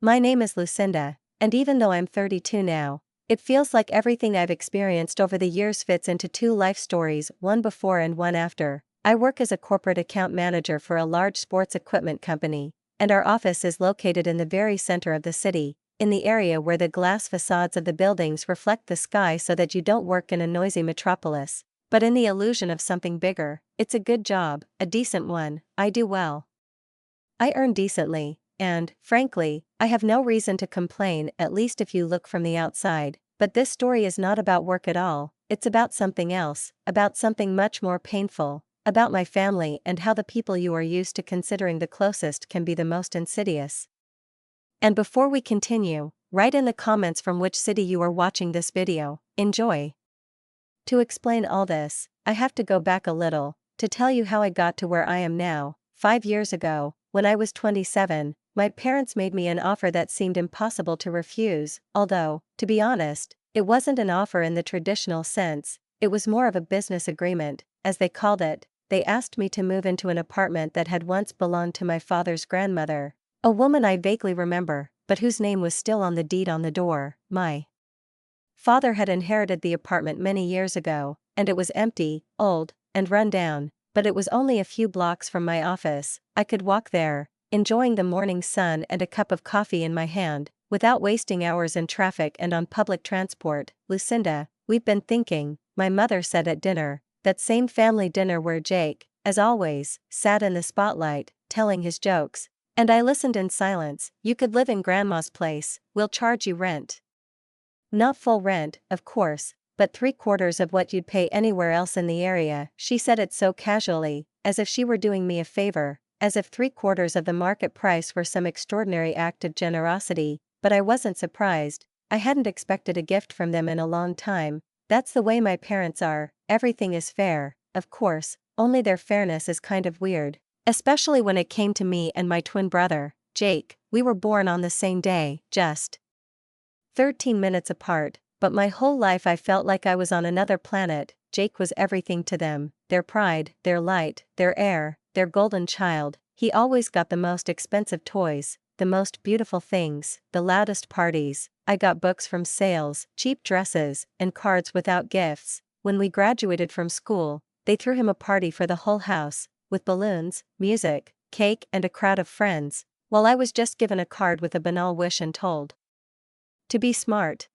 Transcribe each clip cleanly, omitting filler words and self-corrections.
My name is Lucinda, and even though I'm 32 now, it feels like everything I've experienced over the years fits into two life stories, one before and one after. I work as a corporate account manager for a large sports equipment company, and our office is located in the very center of the city, in the area where the glass facades of the buildings reflect the sky so that you don't work in a noisy metropolis, but in the illusion of something bigger. It's a good job, a decent one. I do well. I earn decently, and, frankly, I have no reason to complain, at least if you look from the outside. But this story is not about work at all, it's about something else, about something much more painful, about my family and how the people you are used to considering the closest can be the most insidious. And before we continue, write in the comments from which city you are watching this video. Enjoy! To explain all this, I have to go back a little, to tell you how I got to where I am now. 5 years ago, when I was 27, my parents made me an offer that seemed impossible to refuse, although, to be honest, it wasn't an offer in the traditional sense, it was more of a business agreement, as they called it. They asked me to move into an apartment that had once belonged to my father's grandmother, a woman I vaguely remember, but whose name was still on the deed on the door. My father had inherited the apartment many years ago, and it was empty, old, and run down, but it was only a few blocks from my office. I could walk there, enjoying the morning sun and a cup of coffee in my hand, without wasting hours in traffic and on public transport. Lucinda, we've been thinking, my mother said at dinner, that same family dinner where Jake, as always, sat in the spotlight, telling his jokes. And I listened in silence. You could live in Grandma's place, we'll charge you rent. Not full rent, of course, but 3/4 of what you'd pay anywhere else in the area. She said it so casually, as if she were doing me a favor, as if 3/4 of the market price were some extraordinary act of generosity, but I wasn't surprised. I hadn't expected a gift from them in a long time. That's the way my parents are, everything is fair, of course, only their fairness is kind of weird. Especially when it came to me and my twin brother, Jake. We were born on the same day, just 13 minutes apart, but my whole life I felt like I was on another planet. Jake was everything to them, their pride, their light, their air, their golden child. He always got the most expensive toys, the most beautiful things, the loudest parties. I got books from sales, cheap dresses, and cards without gifts. When we graduated from school, they threw him a party for the whole house, with balloons, music, cake and a crowd of friends, while I was just given a card with a banal wish and told to be smart.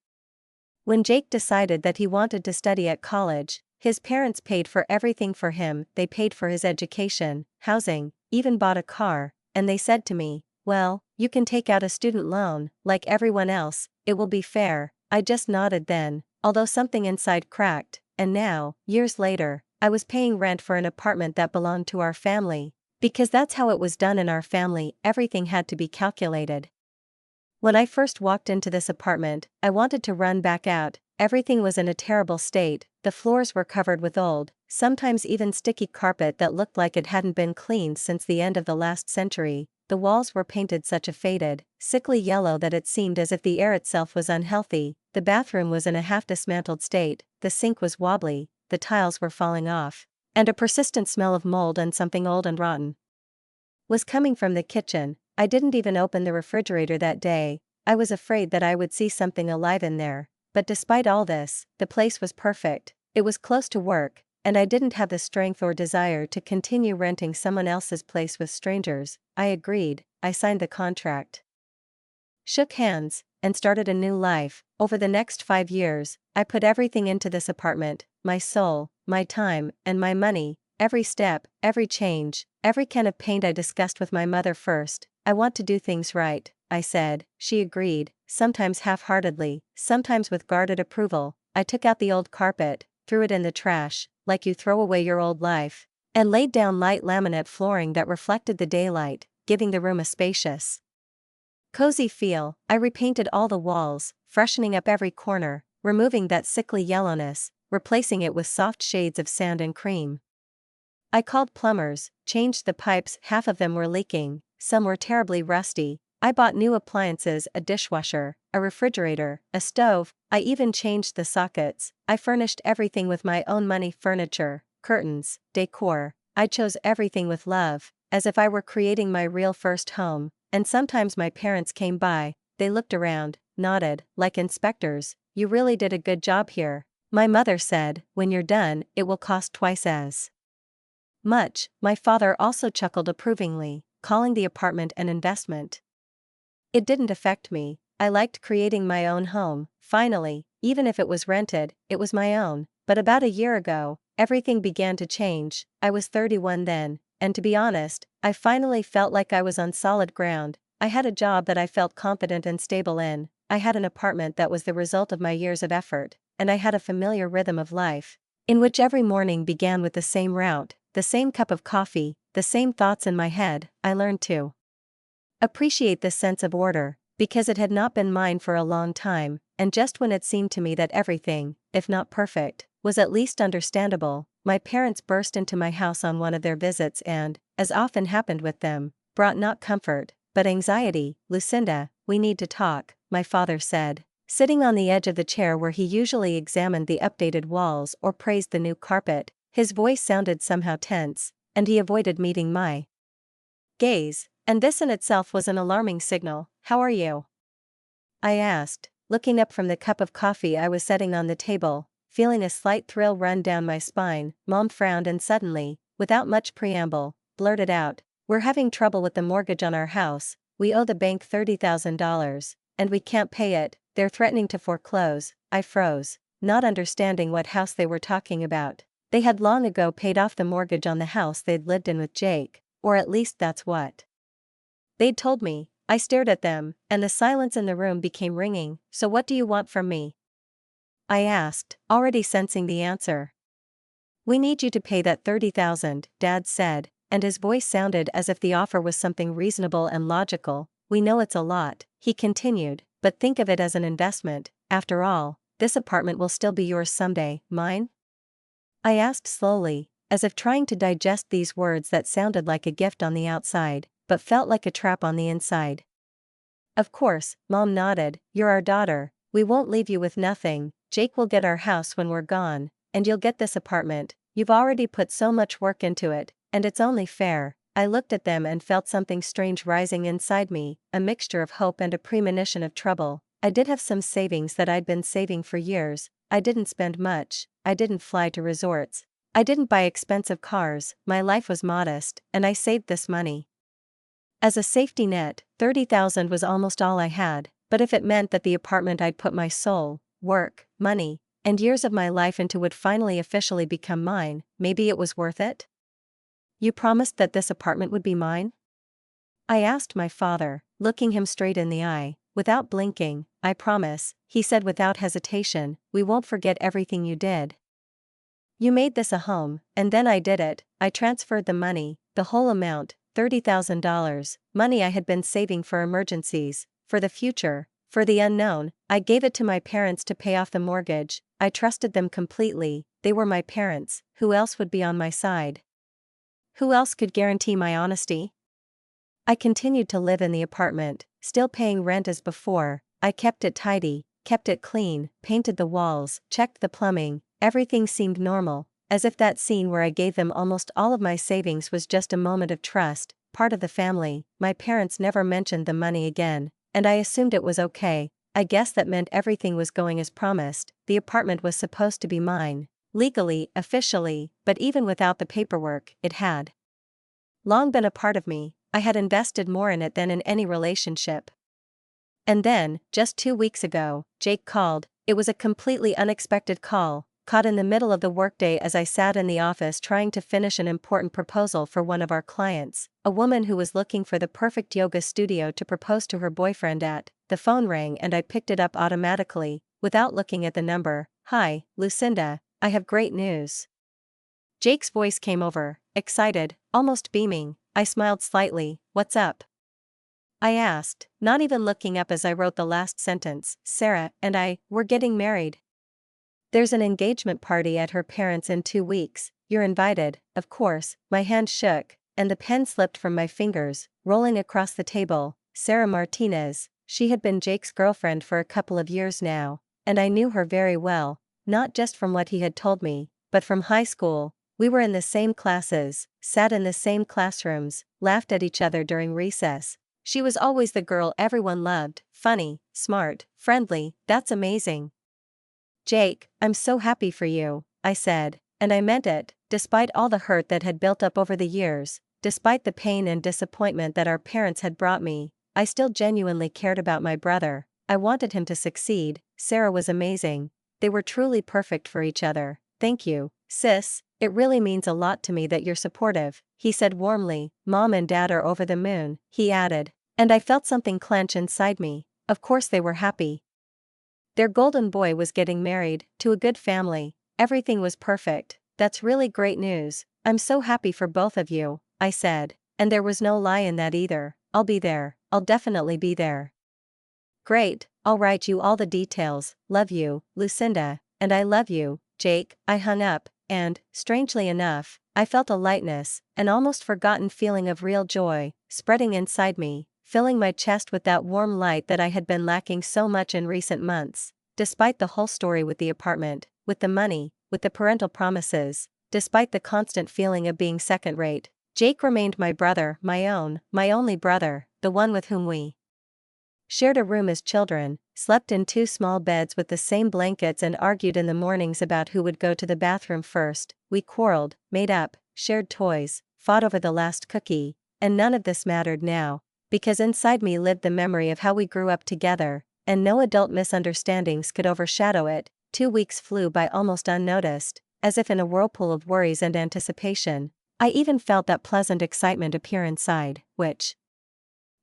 When Jake decided that he wanted to study at college, his parents paid for everything for him. They paid for his education, housing, even bought a car, and they said to me, "Well, you can take out a student loan, like everyone else, it will be fair." I just nodded then, although something inside cracked, and now, years later, I was paying rent for an apartment that belonged to our family, because that's how it was done in our family. Everything had to be calculated. When I first walked into this apartment, I wanted to run back out. Everything was in a terrible state. The floors were covered with old, sometimes even sticky carpet that looked like it hadn't been cleaned since the end of the last century. The walls were painted such a faded, sickly yellow that it seemed as if the air itself was unhealthy. The bathroom was in a half-dismantled state, the sink was wobbly, the tiles were falling off, and a persistent smell of mold and something old and rotten was coming from the kitchen. I didn't even open the refrigerator that day. I was afraid that I would see something alive in there. But despite all this, the place was perfect. It was close to work, and I didn't have the strength or desire to continue renting someone else's place with strangers. I agreed. I signed the contract, shook hands, and started a new life. Over the next 5 years, I put everything into this apartment, my soul, my time, and my money. Every step, every change, every can of paint. I discussed with my mother first. I want to do things right, I said. She agreed, sometimes half-heartedly, sometimes with guarded approval. I took out the old carpet, threw it in the trash, like you throw away your old life, and laid down light laminate flooring that reflected the daylight, giving the room a spacious, cozy feel. I repainted all the walls, freshening up every corner, removing that sickly yellowness, replacing it with soft shades of sand and cream. I called plumbers, changed the pipes. Half of them were leaking, some were terribly rusty. I bought new appliances, a dishwasher, a refrigerator, a stove. I even changed the sockets. I furnished everything with my own money: furniture, curtains, decor. I chose everything with love, as if I were creating my real first home. And sometimes my parents came by, they looked around, nodded, like inspectors. "You really did a good job here." My mother said, "When you're done, it will cost twice as much." My father also chuckled approvingly, calling the apartment an investment. It didn't affect me. I liked creating my own home, finally, even if it was rented, it was my own. But about a year ago, everything began to change. I was 31 then, and to be honest, I finally felt like I was on solid ground. I had a job that I felt confident and stable in, I had an apartment that was the result of my years of effort, and I had a familiar rhythm of life, in which every morning began with the same route, the same cup of coffee, the same thoughts in my head. I learned to appreciate this sense of order, because it had not been mine for a long time, and just when it seemed to me that everything, if not perfect, was at least understandable, my parents burst into my house on one of their visits and, as often happened with them, brought not comfort, but anxiety. "Lucinda, we need to talk," my father said, sitting on the edge of the chair where he usually examined the updated walls or praised the new carpet. His voice sounded somehow tense, and he avoided meeting my gaze, and this in itself was an alarming signal. "How are you?" I asked, looking up from the cup of coffee I was setting on the table, feeling a slight thrill run down my spine. Mom frowned and suddenly, without much preamble, blurted out, "We're having trouble with the mortgage on our house. We owe the bank $30,000, and we can't pay it. They're threatening to foreclose." I froze, not understanding what house they were talking about. They had long ago paid off the mortgage on the house they'd lived in with Jake, or at least that's what they'd told me. I stared at them, and the silence in the room became ringing. "So what do you want from me?" I asked, already sensing the answer. "We need you to pay that $30,000, Dad said, and his voice sounded as if the offer was something reasonable and logical. "We know it's a lot," he continued, "but think of it as an investment. After all, this apartment will still be yours someday." "Mine?" I asked slowly, as if trying to digest these words that sounded like a gift on the outside, but felt like a trap on the inside. "Of course," Mom nodded, "you're our daughter, we won't leave you with nothing. Jake will get our house when we're gone, and you'll get this apartment. You've already put so much work into it, and it's only fair." I looked at them and felt something strange rising inside me, a mixture of hope and a premonition of trouble. I did have some savings that I'd been saving for years. I didn't spend much, I didn't fly to resorts, I didn't buy expensive cars. My life was modest, and I saved this money as a safety net. 30,000 was almost all I had, but if it meant that the apartment I'd put my soul, work, money, and years of my life into would finally officially become mine, maybe it was worth it. "You promised that this apartment would be mine?" I asked my father, looking him straight in the eye. Without blinking, "I promise," he said without hesitation. "We won't forget everything you did. You made this a home, and then I did it. I transferred the money, the whole amount, $30,000, money I had been saving for emergencies, for the future, for the unknown. I gave it to my parents to pay off the mortgage. I trusted them completely. They were my parents. Who else would be on my side? Who else could guarantee my honesty?" I continued to live in the apartment, still paying rent as before. I kept it tidy, kept it clean, painted the walls, checked the plumbing. Everything seemed normal, as if that scene where I gave them almost all of my savings was just a moment of trust, part of the family. My parents never mentioned the money again, and I assumed it was okay. I guess that meant everything was going as promised. The apartment was supposed to be mine, legally, officially, but even without the paperwork, it had long been a part of me. I had invested more in it than in any relationship. And then, just 2 weeks ago, Jake called. It was a completely unexpected call, caught in the middle of the workday as I sat in the office trying to finish an important proposal for one of our clients, a woman who was looking for the perfect yoga studio to propose to her boyfriend at. The phone rang and I picked it up automatically, without looking at the number. "Hi, Lucinda, I have great news." Jake's voice came over, excited, almost beaming. I smiled slightly. "What's up?" I asked, not even looking up as I wrote the last sentence. "Sarah and I, we're getting married. There's an engagement party at her parents' in 2 weeks. You're invited, of course." My hand shook, and the pen slipped from my fingers, rolling across the table. Sarah Martinez, she had been Jake's girlfriend for a couple of years now, and I knew her very well, not just from what he had told me, but from high school. We were in the same classes, sat in the same classrooms, laughed at each other during recess. She was always the girl everyone loved, funny, smart, friendly. That's amazing. Jake, I'm so happy for you, I said, and I meant it, despite all the hurt that had built up over the years, despite the pain and disappointment that our parents had brought me. I still genuinely cared about my brother. I wanted him to succeed. Sarah was amazing. They were truly perfect for each other. Thank you, sis. It really means a lot to me that you're supportive, he said warmly. Mom and Dad are over the moon, he added. And I felt something clench inside me. Of course they were happy. Their golden boy was getting married, to a good family. Everything was perfect. That's really great news. I'm so happy for both of you, I said. And there was no lie in that either. I'll be there. I'll definitely be there. Great, I'll write you all the details. Love you, Lucinda. And I love you, Jake. I hung up, and, strangely enough, I felt a lightness, an almost forgotten feeling of real joy, spreading inside me, filling my chest with that warm light that I had been lacking so much in recent months. Despite the whole story with the apartment, with the money, with the parental promises, despite the constant feeling of being second-rate, Jake remained my brother, my own, my only brother, the one with whom we shared a room as children, slept in 2 small beds with the same blankets and argued in the mornings about who would go to the bathroom first. We quarreled, made up, shared toys, fought over the last cookie, and none of this mattered now, because inside me lived the memory of how we grew up together, and no adult misunderstandings could overshadow it. 2 weeks flew by almost unnoticed, as if in a whirlpool of worries and anticipation. I even felt that pleasant excitement appear inside, which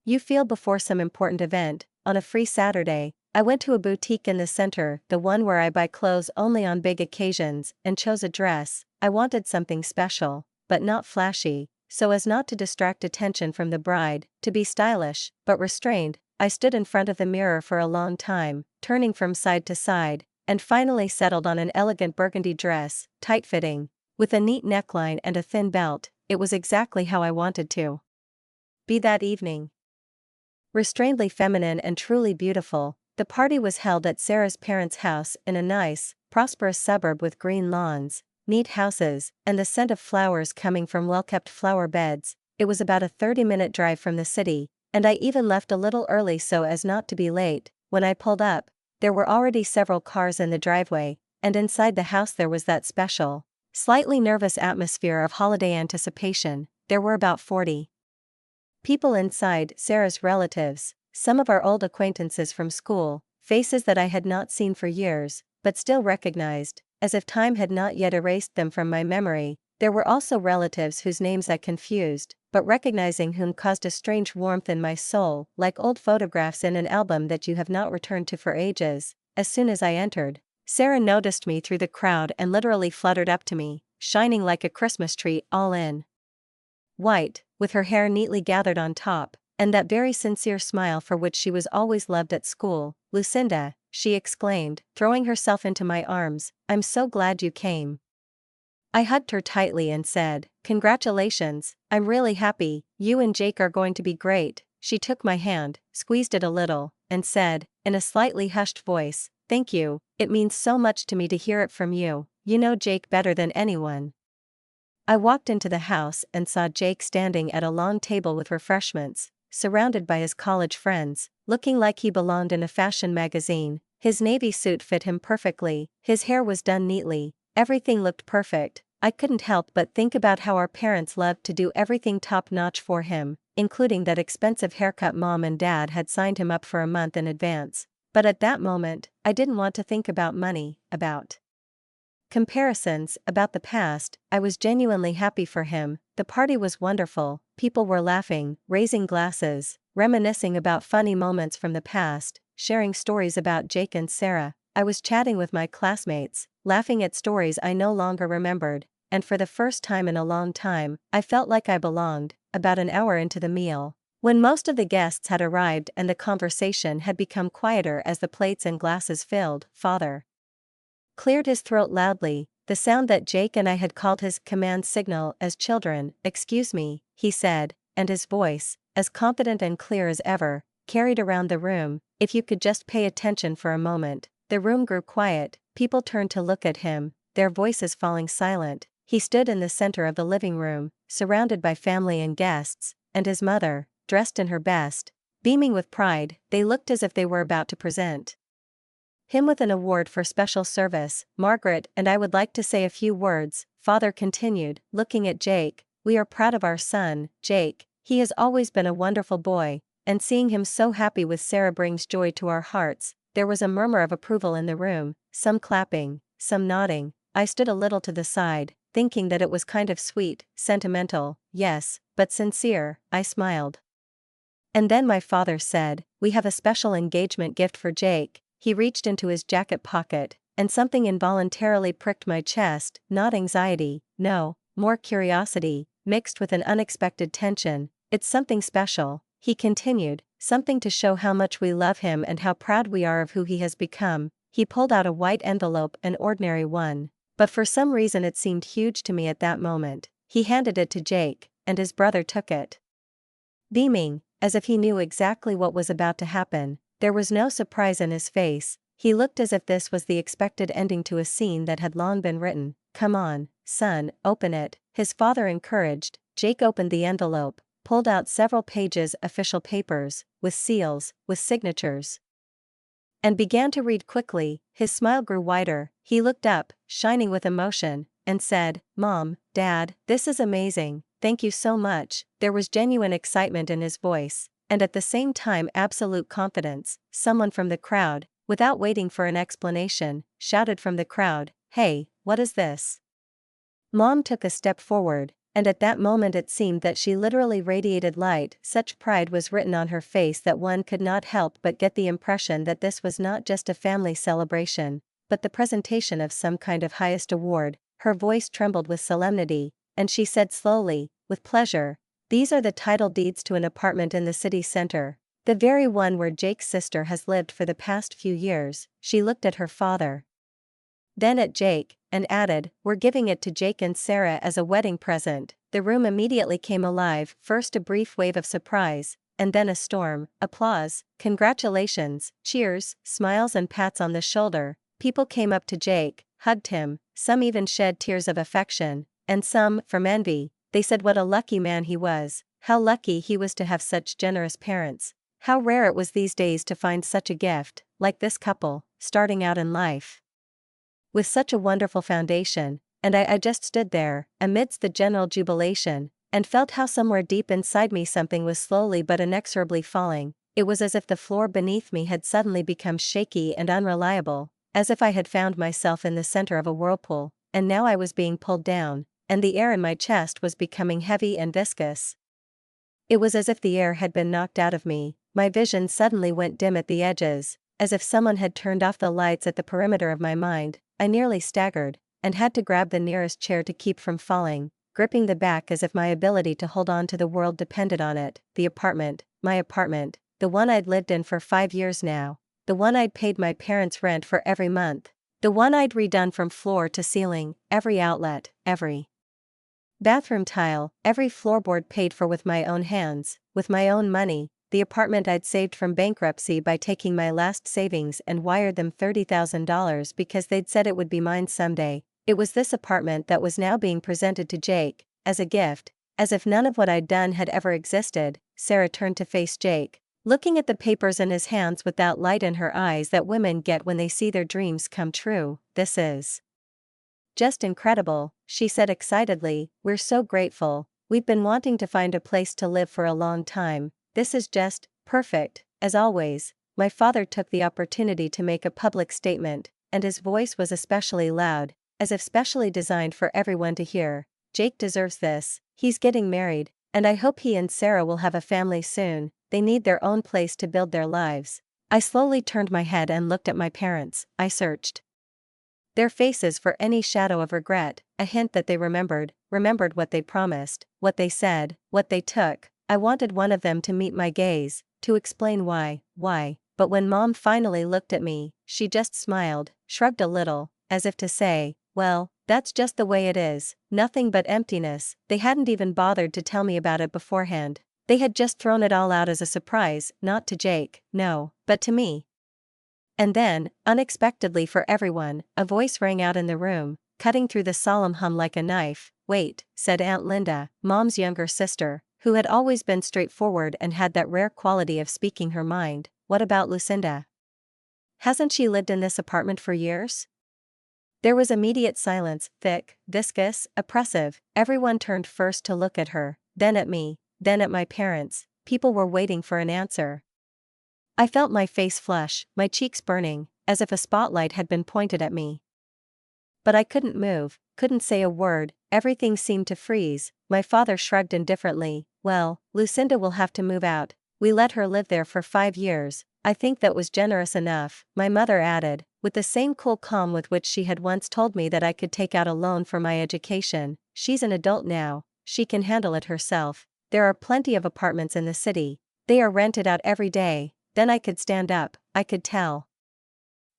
you feel before some important event. On a free Saturday, I went to a boutique in the center, the one where I buy clothes only on big occasions, and chose a dress. I wanted something special, but not flashy, so as not to distract attention from the bride, to be stylish, but restrained. I stood in front of the mirror for a long time, turning from side to side, and finally settled on an elegant burgundy dress, tight-fitting, with a neat neckline and a thin belt. It was exactly how I wanted to be that evening. Restrainedly feminine and truly beautiful, the party was held at Sarah's parents' house in a nice, prosperous suburb with green lawns, neat houses, and the scent of flowers coming from well-kept flower beds. It was about a 30-minute drive from the city, and I even left a little early so as not to be late. When I pulled up, there were already several cars in the driveway, and inside the house there was that special, slightly nervous atmosphere of holiday anticipation. There were about 40 people inside, Sarah's relatives, some of our old acquaintances from school, faces that I had not seen for years, but still recognized, as if time had not yet erased them from my memory. There were also relatives whose names I confused, but recognizing whom caused a strange warmth in my soul, like old photographs in an album that you have not returned to for ages. As soon as I entered, Sarah noticed me through the crowd and literally fluttered up to me, shining like a Christmas tree, all in white, with her hair neatly gathered on top, and that very sincere smile for which she was always loved at school. Lucinda, she exclaimed, throwing herself into my arms, I'm so glad you came. I hugged her tightly and said, congratulations, I'm really happy, you and Jake are going to be great. She took my hand, squeezed it a little, and said, in a slightly hushed voice, thank you, it means so much to me to hear it from you. You know Jake better than anyone. I walked into the house and saw Jake standing at a long table with refreshments, surrounded by his college friends, looking like he belonged in a fashion magazine. His navy suit fit him perfectly, his hair was done neatly, everything looked perfect. I couldn't help but think about how our parents loved to do everything top-notch for him, including that expensive haircut Mom and Dad had signed him up for a month in advance. But at that moment, I didn't want to think about money, about comparisons, about the past. I was genuinely happy for him. The party was wonderful, people were laughing, raising glasses, reminiscing about funny moments from the past, sharing stories about Jake and Sarah. I was chatting with my classmates, laughing at stories I no longer remembered, and for the first time in a long time, I felt like I belonged. About an hour into the meal, when most of the guests had arrived and the conversation had become quieter as the plates and glasses filled, Father cleared his throat loudly, the sound that Jake and I had called his command signal as children. Excuse me, he said, and his voice, as confident and clear as ever, carried around the room. If you could just pay attention for a moment. The room grew quiet, people turned to look at him, their voices falling silent. He stood in the center of the living room, surrounded by family and guests, and his mother, dressed in her best, Beaming with pride, they looked as if they were about to present him with an award for special service. Margaret and I would like to say a few words, Father continued, looking at Jake. We are proud of our son, Jake. He has always been a wonderful boy, and seeing him so happy with Sarah brings joy to our hearts. There was a murmur of approval in the room, some clapping, some nodding. I stood a little to the side, thinking that it was kind of sweet, sentimental, yes, but sincere. I smiled. And then my father said, "We have a special engagement gift for Jake." He reached into his jacket pocket, and something involuntarily pricked my chest, not anxiety, no, more curiosity, mixed with an unexpected tension. "It's something special," he continued, "something to show how much we love him and how proud we are of who he has become." He pulled out a white envelope, an ordinary one, but for some reason it seemed huge to me at that moment. He handed it to Jake, and his brother took it. Beaming, as if he knew exactly what was about to happen, there was no surprise in his face. He looked as if this was the expected ending to a scene that had long been written. "Come on, son, open it," his father encouraged. Jake opened the envelope, pulled out several pages official papers, with seals, with signatures, and began to read quickly. His smile grew wider, he looked up, shining with emotion, and said, "Mom, Dad, this is amazing, thank you so much." There was genuine excitement in his voice, and at the same time absolute confidence. Someone from the crowd, without waiting for an explanation, shouted from the crowd, "Hey, what is this?" Mom took a step forward, and at that moment it seemed that she literally radiated light. Such pride was written on her face that one could not help but get the impression that this was not just a family celebration, but the presentation of some kind of highest award. Her voice trembled with solemnity, and she said slowly, with pleasure, "These are the title deeds to an apartment in the city center, the very one where Jake's sister has lived for the past few years." She looked at her father, then at Jake, and added, "We're giving it to Jake and Sarah as a wedding present." The room immediately came alive, first a brief wave of surprise, and then a storm. Applause, congratulations, cheers, smiles and pats on the shoulder. People came up to Jake, hugged him, some even shed tears of affection, and some, from envy, they said what a lucky man he was, how lucky he was to have such generous parents, how rare it was these days to find such a gift, like this couple, starting out in life with such a wonderful foundation. And I just stood there, amidst the general jubilation, and felt how somewhere deep inside me something was slowly but inexorably falling. It was as if the floor beneath me had suddenly become shaky and unreliable, as if I had found myself in the center of a whirlpool, and now I was being pulled down, and the air in my chest was becoming heavy and viscous. It was as if the air had been knocked out of me. My vision suddenly went dim at the edges, as if someone had turned off the lights at the perimeter of my mind. I nearly staggered, and had to grab the nearest chair to keep from falling, gripping the back as if my ability to hold on to the world depended on it. The apartment, my apartment, the one I'd lived in for 5 years now, the one I'd paid my parents' rent for every month, the one I'd redone from floor to ceiling, every outlet, every bathroom tile, every floorboard paid for with my own hands, with my own money. The apartment I'd saved from bankruptcy by taking my last savings and wired them $30,000 because they'd said it would be mine someday. It was this apartment that was now being presented to Jake, as a gift, as if none of what I'd done had ever existed. Sarah turned to face Jake, looking at the papers in his hands with that light in her eyes that women get when they see their dreams come true. "This is just incredible," she said excitedly. "We're so grateful. We've been wanting to find a place to live for a long time. This is just perfect." As always, my father took the opportunity to make a public statement, and his voice was especially loud, as if specially designed for everyone to hear. "Jake deserves this. He's getting married, and I hope he and Sarah will have a family soon. They need their own place to build their lives." I slowly turned my head and looked at my parents. I searched their faces for any shadow of regret, a hint that they remembered what they promised, what they said, what they took. I wanted one of them to meet my gaze, to explain why, but when Mom finally looked at me, she just smiled, shrugged a little, as if to say, "Well, that's just the way it is, nothing but emptiness." They hadn't even bothered to tell me about it beforehand. They had just thrown it all out as a surprise, not to Jake, no, but to me. And then, unexpectedly for everyone, a voice rang out in the room, cutting through the solemn hum like a knife. "Wait," said Aunt Linda, Mom's younger sister, who had always been straightforward and had that rare quality of speaking her mind. What about Lucinda? Hasn't she lived in this apartment for years? There was immediate silence, thick, viscous, oppressive. Everyone turned first to look at her, then at me, then at my parents. People were waiting for an answer. I felt my face flush, my cheeks burning, as if a spotlight had been pointed at me. But I couldn't move, couldn't say a word, everything seemed to freeze. My father shrugged indifferently. Well, Lucinda will have to move out. We let her live there for 5 years. I think that was generous enough, my mother added, with the same cool calm with which she had once told me that I could take out a loan for my education. She's an adult now, she can handle it herself. There are plenty of apartments in the city. They are rented out every day. Then I could stand up, I could tell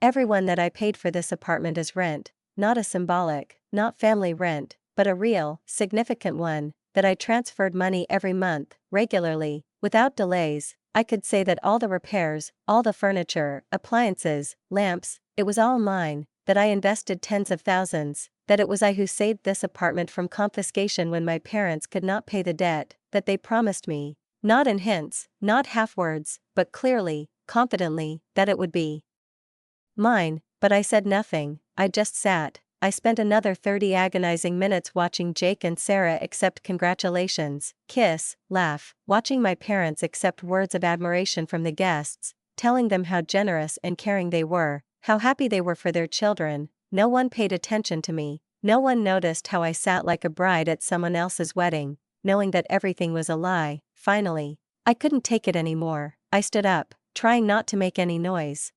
everyone that I paid for this apartment as rent, not a symbolic, not family rent, but a real, significant one, that I transferred money every month, regularly, without delays. I could say that all the repairs, all the furniture, appliances, lamps, it was all mine, that I invested tens of thousands, that it was I who saved this apartment from confiscation when my parents could not pay the debt, that they promised me, not in hints, not half words, but clearly, confidently, that it would be mine. But I said nothing, I just sat. I spent another 30 agonizing minutes watching Jake and Sarah accept congratulations, kiss, laugh, watching my parents accept words of admiration from the guests, telling them how generous and caring they were, how happy they were for their children. No one paid attention to me, no one noticed how I sat like a bride at someone else's wedding, knowing that everything was a lie. Finally, I couldn't take it anymore. I stood up, trying not to make any noise.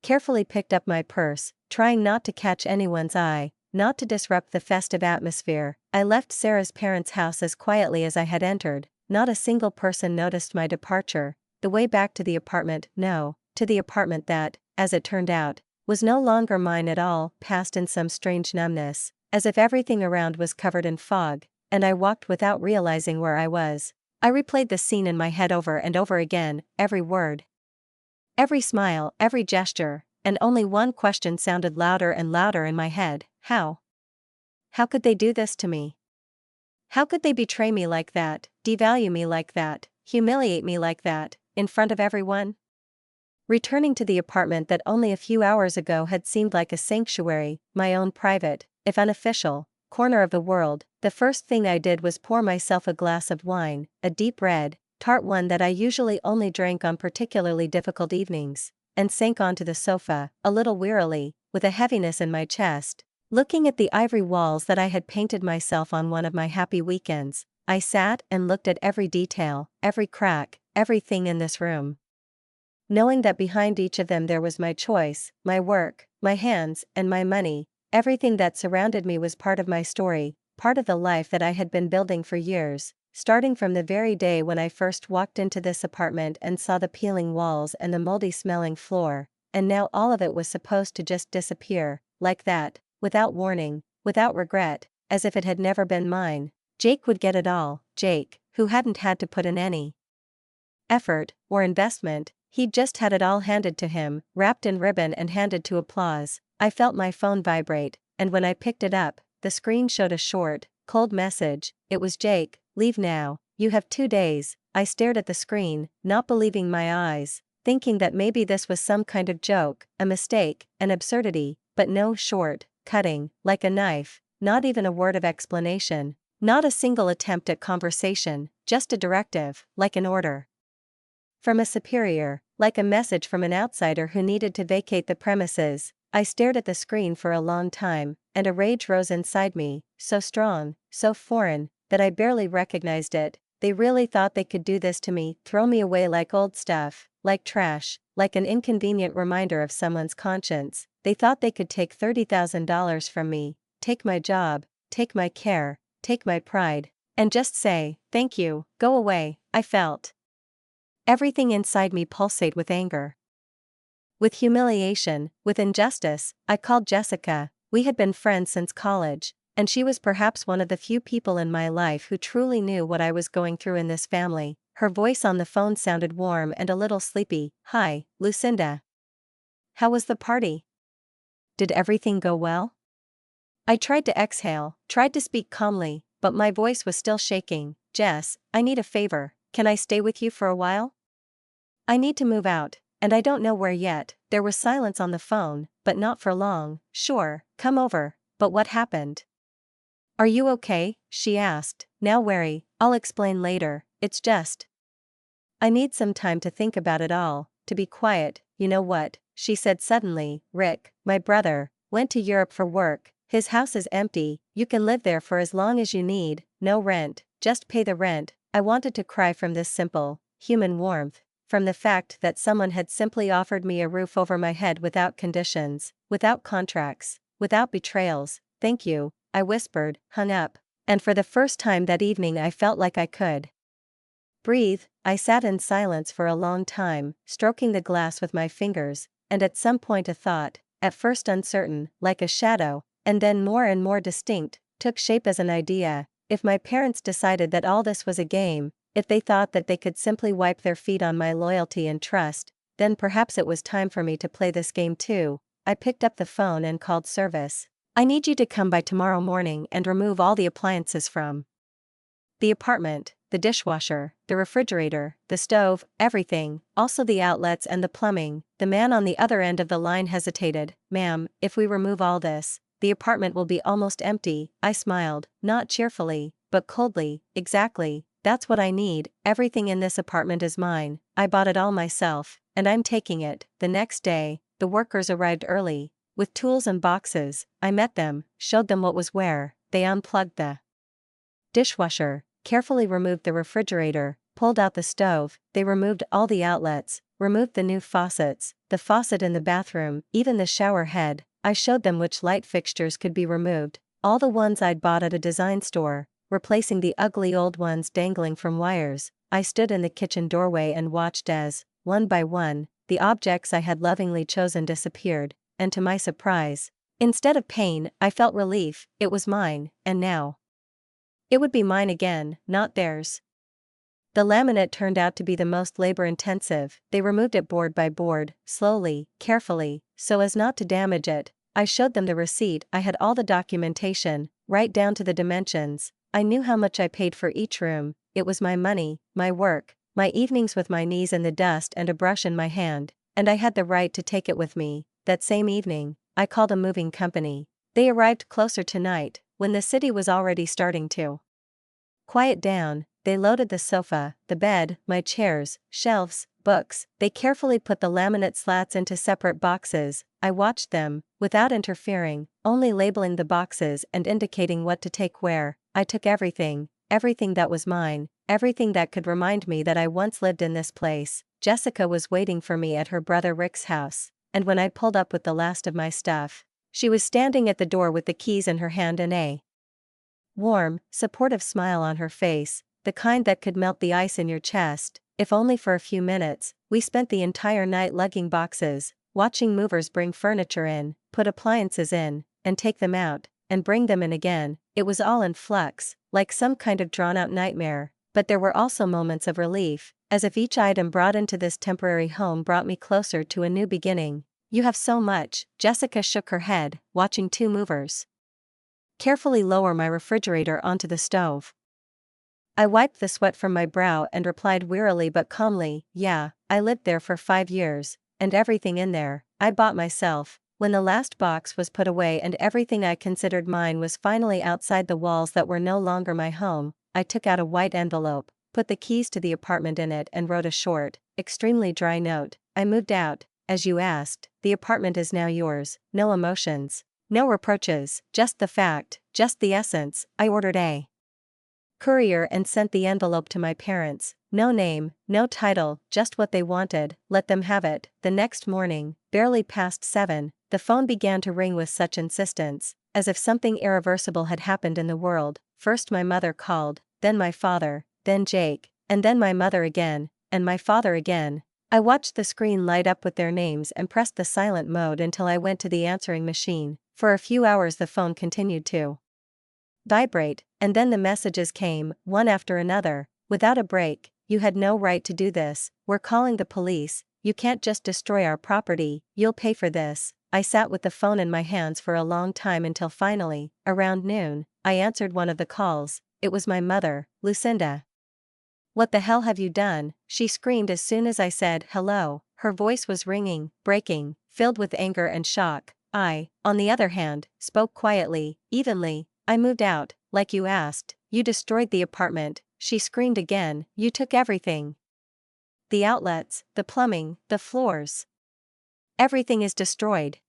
Carefully picked up my purse, trying not to catch anyone's eye, not to disrupt the festive atmosphere. I left Sarah's parents' house as quietly as I had entered. Not a single person noticed my departure. The way back to the apartment, no, to the apartment that, as it turned out, was no longer mine at all, passed in some strange numbness, as if everything around was covered in fog, and I walked without realizing where I was. I replayed the scene in my head over and over again, every word, every smile, every gesture, and only one question sounded louder and louder in my head: how? How could they do this to me? How could they betray me like that, devalue me like that, humiliate me like that, in front of everyone? Returning to the apartment that only a few hours ago had seemed like a sanctuary, my own private, if unofficial, corner of the world, the first thing I did was pour myself a glass of wine, a deep red, tart one that I usually only drank on particularly difficult evenings, and sank onto the sofa, a little wearily, with a heaviness in my chest. Looking at the ivory walls that I had painted myself on one of my happy weekends, I sat and looked at every detail, every crack, everything in this room, knowing that behind each of them there was my choice, my work, my hands, and my money. Everything that surrounded me was part of my story, part of the life that I had been building for years, starting from the very day when I first walked into this apartment and saw the peeling walls and the moldy-smelling floor, and now all of it was supposed to just disappear, like that, without warning, without regret, as if it had never been mine. Jake would get it all, Jake, who hadn't had to put in any effort or investment. He'd just had it all handed to him, wrapped in ribbon and handed to applause. I felt my phone vibrate, and when I picked it up, the screen showed a short, cold message. It was Jake: "Leave now, you have 2 days." I stared at the screen, not believing my eyes, thinking that maybe this was some kind of joke, a mistake, an absurdity, but no, short, cutting, like a knife, not even a word of explanation, not a single attempt at conversation, just a directive, like an order from a superior, like a message from an outsider who needed to vacate the premises. I stared at the screen for a long time, and a rage rose inside me, so strong, so foreign, that I barely recognized it. They really thought they could do this to me, throw me away like old stuff, like trash, like an inconvenient reminder of someone's conscience. They thought they could take $30,000 from me, take my job, take my care, take my pride, and just say, "Thank you, go away." I felt everything inside me pulsate with anger, with humiliation, with injustice. I called Jessica. We had been friends since college, and she was perhaps one of the few people in my life who truly knew what I was going through in this family. Her voice on the phone sounded warm and a little sleepy. "Hi, Lucinda. How was the party? Did everything go well?" I tried to exhale, tried to speak calmly, but my voice was still shaking. Jess, I need a favor, can I stay with you for a while? I need to move out, and I don't know where yet. There was silence on the phone, but not for long. Sure, come over, but what happened? Are you okay? She asked, now wary. I'll explain later, it's just. I need some time to think about it all, to be quiet. You know what? She said suddenly. Rick, my brother, went to Europe for work. His house is empty, you can live there for as long as you need, no rent, just pay the rent. I wanted to cry from this simple, human warmth, from the fact that someone had simply offered me a roof over my head without conditions, without contracts, without betrayals. Thank you, I whispered, hung up, and for the first time that evening I felt like I could breathe. I sat in silence for a long time, stroking the glass with my fingers, and at some point a thought, at first uncertain, like a shadow, and then more and more distinct, took shape as an idea. If my parents decided that all this was a game, if they thought that they could simply wipe their feet on my loyalty and trust, then perhaps it was time for me to play this game too. I picked up the phone and called service. I need you to come by tomorrow morning and remove all the appliances from the apartment, the dishwasher, the refrigerator, the stove, everything, also the outlets and the plumbing. The man on the other end of the line hesitated. Ma'am, if we remove all this, the apartment will be almost empty. I smiled, not cheerfully, but coldly. Exactly, that's what I need. Everything in this apartment is mine. I bought it all myself, and I'm taking it. The next day, the workers arrived early, with tools and boxes. I met them, showed them what was where. They unplugged the dishwasher, carefully removed the refrigerator, pulled out the stove. They removed all the outlets, removed the new faucets, the faucet in the bathroom, even the shower head. I showed them which light fixtures could be removed, all the ones I'd bought at a design store, replacing the ugly old ones dangling from wires. I stood in the kitchen doorway and watched as, one by one, the objects I had lovingly chosen disappeared, and to my surprise, instead of pain, I felt relief. It was mine, and now it would be mine again, not theirs. The laminate turned out to be the most labor-intensive. They removed it board by board, slowly, carefully, so as not to damage it. I showed them the receipt. I had all the documentation, right down to the dimensions. I knew how much I paid for each room. It was my money, my work, my evenings with my knees in the dust and a brush in my hand, and I had the right to take it with me. That same evening, I called a moving company. They arrived closer to night, when the city was already starting to quiet down. They loaded the sofa, the bed, my chairs, shelves, books. They carefully put the laminate slats into separate boxes. I watched them, without interfering, only labeling the boxes and indicating what to take where. I took everything, everything that was mine, everything that could remind me that I once lived in this place. Jessica was waiting for me at her brother Rick's house, and when I pulled up with the last of my stuff, she was standing at the door with the keys in her hand and a warm, supportive smile on her face, the kind that could melt the ice in your chest, if only for a few minutes. We spent the entire night lugging boxes, watching movers bring furniture in, put appliances in, and take them out, and bring them in again. It was all in flux, like some kind of drawn-out nightmare, but there were also moments of relief, as if each item brought into this temporary home brought me closer to a new beginning. You have so much. Jessica shook her head, watching two movers carefully lower my refrigerator onto the stove. I wiped the sweat from my brow and replied wearily but calmly, yeah, I lived there for 5 years, and everything in there, I bought myself. When the last box was put away and everything I considered mine was finally outside the walls that were no longer my home, I took out a white envelope, put the keys to the apartment in it and wrote a short, extremely dry note. I moved out, as you asked. The apartment is now yours. No emotions, no reproaches, just the fact, just the essence. I ordered a courier and sent the envelope to my parents. No name, no title, just what they wanted. Let them have it. The next morning, barely past 7, the phone began to ring with such insistence, as if something irreversible had happened in the world. First my mother called, then my father, then Jake, and then my mother again, and my father again. I watched the screen light up with their names and pressed the silent mode until I went to the answering machine. For a few hours the phone continued to vibrate, and then the messages came, one after another, without a break. You had no right to do this. We're calling the police. You can't just destroy our property. You'll pay for this. I sat with the phone in my hands for a long time until finally, around noon, I answered one of the calls. it was my mother, Lucinda. "What the hell have you done?" she screamed as soon as I said hello. Her voice was ringing, breaking, filled with anger and shock. I, on the other hand, spoke quietly, evenly. "I moved out, like you asked. You destroyed the apartment," she screamed again. "You took everything. The outlets, the plumbing, the floors. Everything is destroyed."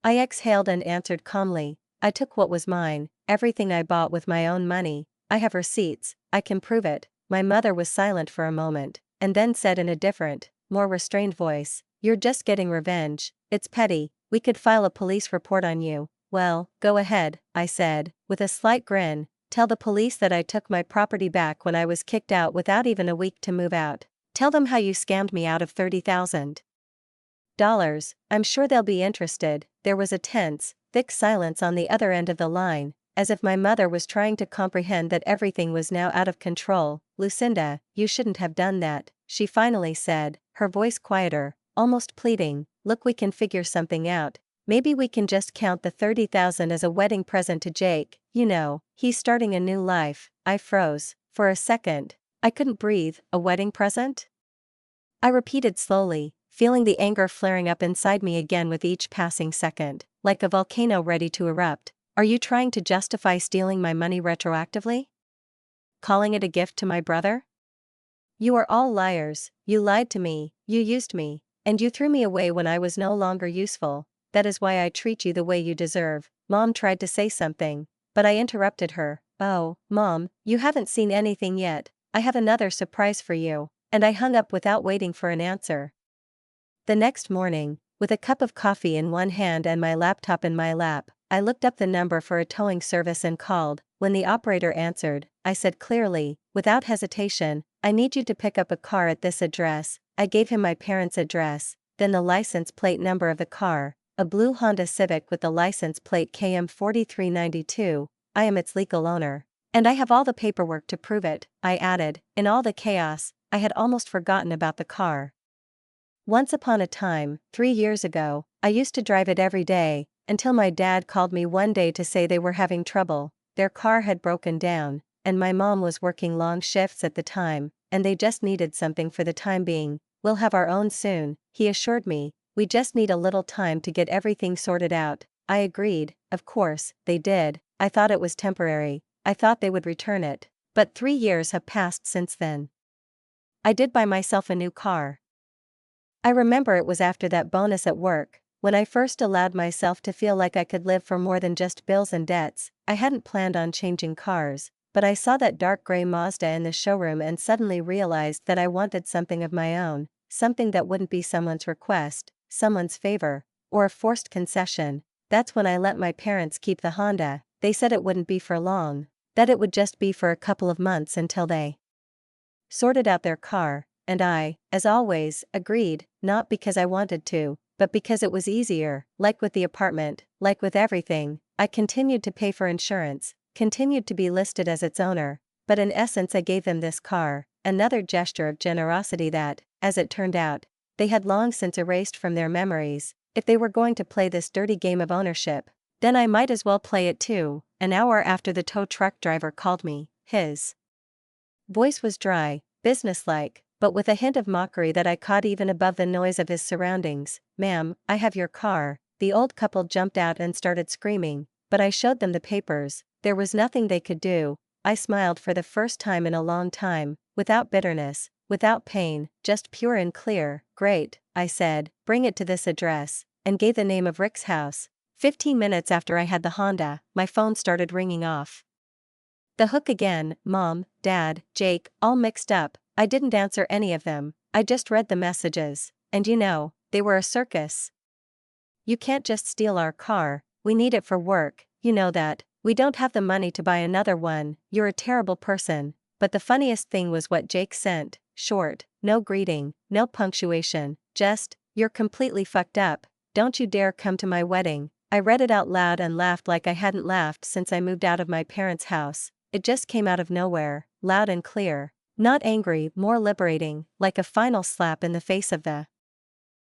I exhaled and answered calmly, "I took what was mine, everything I bought with my own money. I have receipts, I can prove it." My mother was silent for a moment, and then said in a different, more restrained voice, "You're just getting revenge. It's petty. We could file a police report on you." "Well, go ahead," I said, with a slight grin. "Tell the police that I took my property back when I was kicked out without even a week to move out. Tell them how you scammed me out of $30,000. I'm sure they'll be interested." There was a tense, thick silence on the other end of the line, as if my mother was trying to comprehend that everything was now out of control. "Lucinda, you shouldn't have done that," she finally said, her voice quieter, almost pleading. "Look, we can figure something out. Maybe we can just count the 30,000 as a wedding present to Jake. You know, he's starting a new life." I froze. For a second, I couldn't breathe. "A wedding present?" I repeated slowly, feeling the anger flaring up inside me again with each passing second, like a volcano ready to erupt. "Are you trying to justify stealing my money retroactively? Calling it a gift to my brother? You are all liars. You lied to me, you used me, and you threw me away when I was no longer useful. That is why I treat you the way you deserve." Mom tried to say something, but I interrupted her. "Oh, Mom, you haven't seen anything yet. I have another surprise for you." And I hung up without waiting for an answer. The next morning, with a cup of coffee in one hand and my laptop in my lap, I looked up the number for a towing service and called. When the operator answered, I said clearly, without hesitation, "I need you to pick up a car at this address." I gave him my parents' address, then the license plate number of the car, a blue Honda Civic with the license plate KM4392. I am its legal owner. "And I have all the paperwork to prove it," I added. In all the chaos, I had almost forgotten about the car. Once upon a time, 3 years ago, I used to drive it every day, until my dad called me one day to say they were having trouble. Their car had broken down, and my mom was working long shifts at the time, and they just needed something for the time being. "We'll have our own soon," he assured me. "We just need a little time to get everything sorted out." I agreed. Of course, they did. I thought it was temporary. I thought they would return it. But 3 years have passed since then. I did buy myself a new car. I remember it was after that bonus at work, when I first allowed myself to feel like I could live for more than just bills and debts. I hadn't planned on changing cars, but I saw that dark gray Mazda in the showroom and suddenly realized that I wanted something of my own, something that wouldn't be someone's request, someone's favor, or a forced concession. That's when I let my parents keep the Honda. They said it wouldn't be for long, that it would just be for a couple of months until they sorted out their car. And I, as always, agreed, not because I wanted to, but because it was easier. Like with the apartment, like with everything, I continued to pay for insurance, continued to be listed as its owner, but in essence I gave them this car, another gesture of generosity that, as it turned out, they had long since erased from their memories. If they were going to play this dirty game of ownership, then I might as well play it too. An hour after the tow truck driver called me, his voice was dry, businesslike, but with a hint of mockery that I caught even above the noise of his surroundings. "Ma'am, I have your car." The old couple jumped out and started screaming, but I showed them the papers. There was nothing they could do. I smiled for the first time in a long time, without bitterness, without pain, just pure and clear. "Great," I said, "bring it to this address," and gave the name of Rick's house. 15 minutes after I had the Honda, my phone started ringing off. The hook again, Mom, Dad, Jake, all mixed up. I didn't answer any of them, I just read the messages, and you know, they were a circus. "You can't just steal our car, we need it for work, you know that. We don't have the money to buy another one. You're a terrible person." But the funniest thing was what Jake sent, short, no greeting, no punctuation, just, "You're completely fucked up, don't you dare come to my wedding." I read it out loud and laughed like I hadn't laughed since I moved out of my parents' house. It just came out of nowhere, loud and clear. Not angry, more liberating, like a final slap in the face of the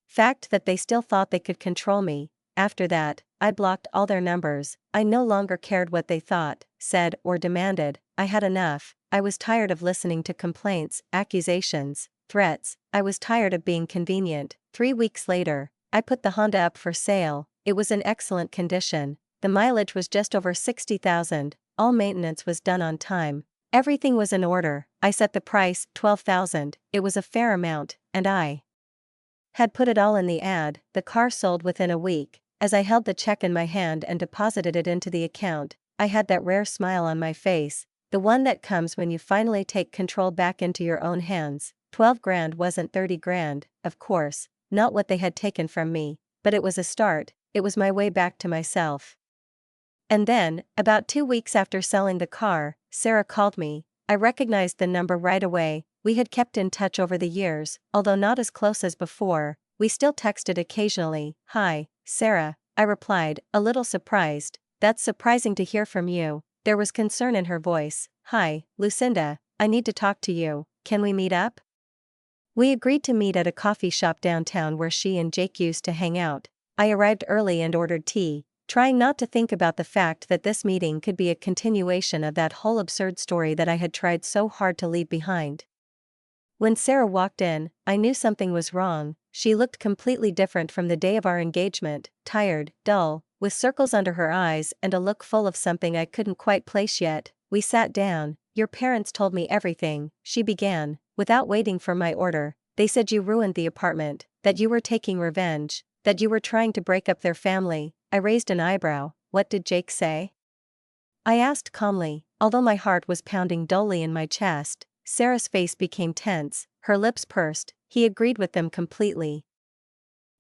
fact that they still thought they could control me. After that, I blocked all their numbers. I no longer cared what they thought, said, or demanded. I had enough. I was tired of listening to complaints, accusations, threats. I was tired of being convenient. 3 weeks later, I put the Honda up for sale. It was in excellent condition. The mileage was just over 60,000. All maintenance was done on time. Everything was in order. I set the price, 12,000. It was a fair amount, and I had put it all in the ad. The car sold within a week. As I held the check in my hand and deposited it into the account, I had that rare smile on my face, the one that comes when you finally take control back into your own hands. 12 grand wasn't 30 grand, of course, not what they had taken from me, but it was a start. It was my way back to myself. And then, about 2 weeks after selling the car, Sarah called me. I recognized the number right away. We had kept in touch over the years, although not as close as before. We still texted occasionally. "Hi, Sarah," I replied, a little surprised. "That's surprising to hear from you." There was concern in her voice. "Hi, Lucinda, I need to talk to you. Can we meet up?" We agreed to meet at a coffee shop downtown where she and Jake used to hang out. I arrived early and ordered tea, trying not to think about the fact that this meeting could be a continuation of that whole absurd story that I had tried so hard to leave behind. When Sarah walked in, I knew something was wrong. She looked completely different from the day of our engagement, tired, dull, with circles under her eyes and a look full of something I couldn't quite place yet. We sat down. "Your parents told me everything," she began, without waiting for my order. "They said you ruined the apartment, that you were taking revenge, that you were trying to break up their family." I raised an eyebrow. "What did Jake say?" I asked calmly, although my heart was pounding dully in my chest. Sarah's face became tense, her lips pursed. "He agreed with them completely.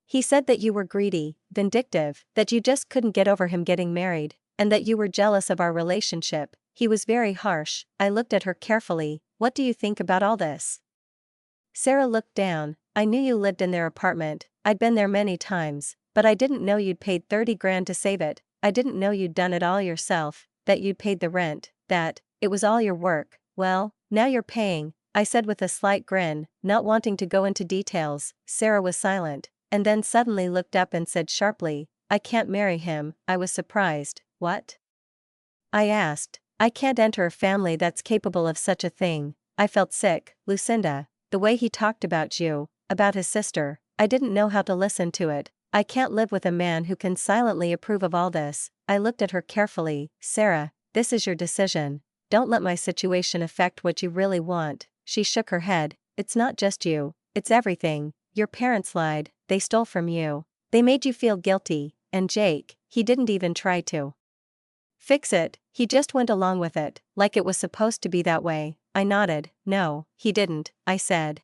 He said that you were greedy, vindictive, that you just couldn't get over him getting married, and that you were jealous of our relationship. He was very harsh." I looked at her carefully. "What do you think about all this?" Sarah looked down. "I knew you lived in their apartment. I'd been there many times, but I didn't know you'd paid 30 grand to save it. I didn't know you'd done it all yourself, that you'd paid the rent, that it was all your work." "Well, now you're paying," I said with a slight grin, not wanting to go into details. Sarah was silent, and then suddenly looked up and said sharply, "I can't marry him." I was surprised. "What?" I asked. "I can't enter a family that's capable of such a thing." I felt sick. "Lucinda, the way he talked about you, about his sister, I didn't know how to listen to it. I can't live with a man who can silently approve of all this." I looked at her carefully. "Sarah, this is your decision. Don't let my situation affect what you really want." She shook her head. "It's not just you, it's everything. Your parents lied, they stole from you. They made you feel guilty, and Jake, he didn't even try to fix it, he just went along with it, like it was supposed to be that way." I nodded. "No, he didn't," I said.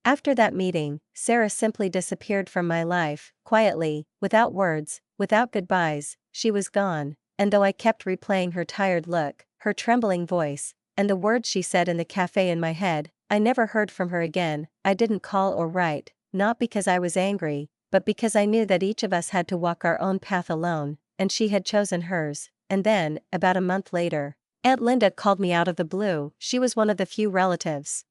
After that meeting, Sarah simply disappeared from my life, quietly, without words, without goodbyes. She was gone, and though I kept replaying her tired look, her trembling voice, and the words she said in the cafe in my head, I never heard from her again. I didn't call or write, not because I was angry, but because I knew that each of us had to walk our own path alone, and she had chosen hers. And then, about a month later, Aunt Linda called me out of the blue. She was one of the few relatives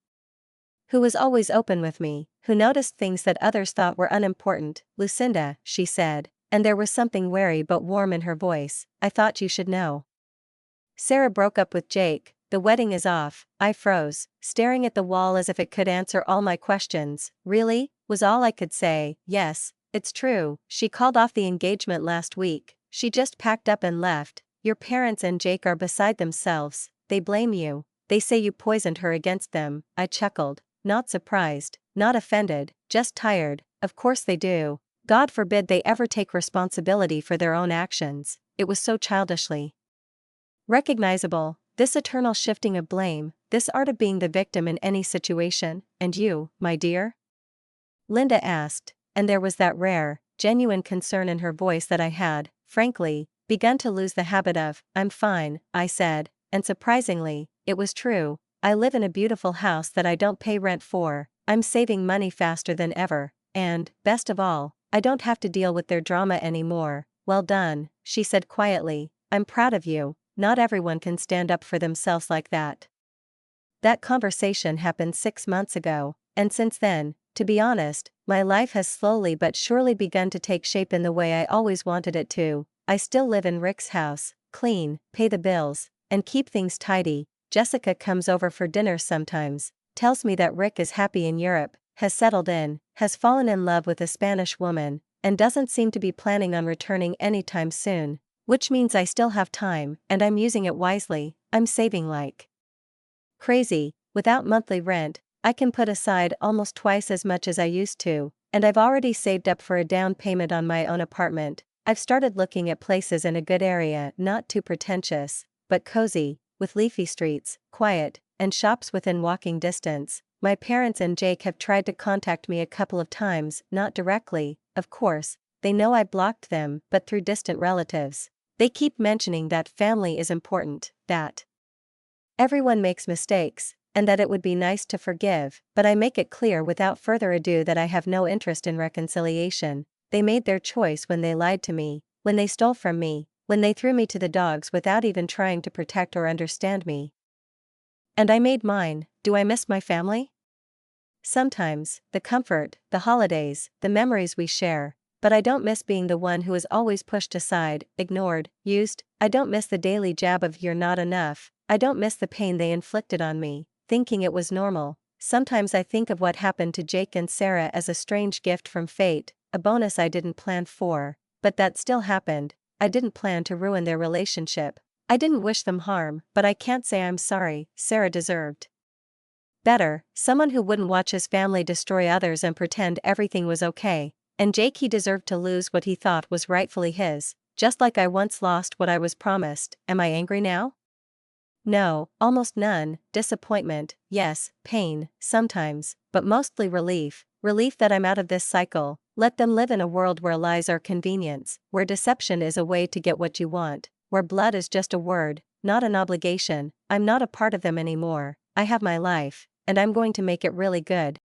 who was always open with me, who noticed things that others thought were unimportant. "Lucinda," she said, and there was something wary but warm in her voice, "I thought you should know. Sarah broke up with Jake. The wedding is off." I froze, staring at the wall as if it could answer all my questions. "Really?" was all I could say. "Yes, it's true. She called off the engagement last week. She just packed up and left. Your parents and Jake are beside themselves. They blame you. They say you poisoned her against them." I chuckled, not surprised, not offended, just tired. Of course they do. God forbid they ever take responsibility for their own actions. It was so childishly recognizable, this eternal shifting of blame, this art of being the victim in any situation. "And you, my dear?" Linda asked, and there was that rare, genuine concern in her voice that I had, frankly, begun to lose the habit of. "I'm fine," I said, and surprisingly, it was true. I live in a beautiful house that I don't pay rent for, I'm saving money faster than ever, and, best of all, I don't have to deal with their drama anymore. "Well done," she said quietly. "I'm proud of you. Not everyone can stand up for themselves like that." That conversation happened 6 months ago, and since then, to be honest, My life has slowly but surely begun to take shape in the way I always wanted it to. I still live in Rick's house, clean, pay the bills, and keep things tidy. Jessica comes over for dinner sometimes, tells me that Rick is happy in Europe, has settled in, has fallen in love with a Spanish woman, and doesn't seem to be planning on returning anytime soon, which means I still have time, and I'm using it wisely. I'm saving like crazy. Without monthly rent, I can put aside almost twice as much as I used to, and I've already saved up for a down payment on my own apartment. I've started looking at places in a good area, not too pretentious, but cozy, with leafy streets, quiet, and shops within walking distance. My parents and Jake have tried to contact me a couple of times, not directly, of course. They know I blocked them, but through distant relatives. They keep mentioning that family is important, that everyone makes mistakes, and that it would be nice to forgive, but I make it clear without further ado that I have no interest in reconciliation. They made their choice when they lied to me, when they stole from me, when they threw me to the dogs without even trying to protect or understand me. And I made mine. Do I miss my family? Sometimes, the comfort, the holidays, the memories we share, but I don't miss being the one who is always pushed aside, ignored, used. I don't miss the daily jab of "you're not enough." I don't miss the pain they inflicted on me, thinking it was normal. Sometimes I think of what happened to Jake and Sarah as a strange gift from fate, a bonus I didn't plan for, but that still happened. I didn't plan to ruin their relationship. I didn't wish them harm, but I can't say I'm sorry. Sarah deserved better, someone who wouldn't watch his family destroy others and pretend everything was okay. And Jake, he deserved to lose what he thought was rightfully his, just like I once lost what I was promised. Am I angry now? No, almost none. Disappointment, yes, pain, sometimes, but mostly relief. Relief that I'm out of this cycle. Let them live in a world where lies are convenience, where deception is a way to get what you want, where blood is just a word, not an obligation. I'm not a part of them anymore. I have my life, and I'm going to make it really good.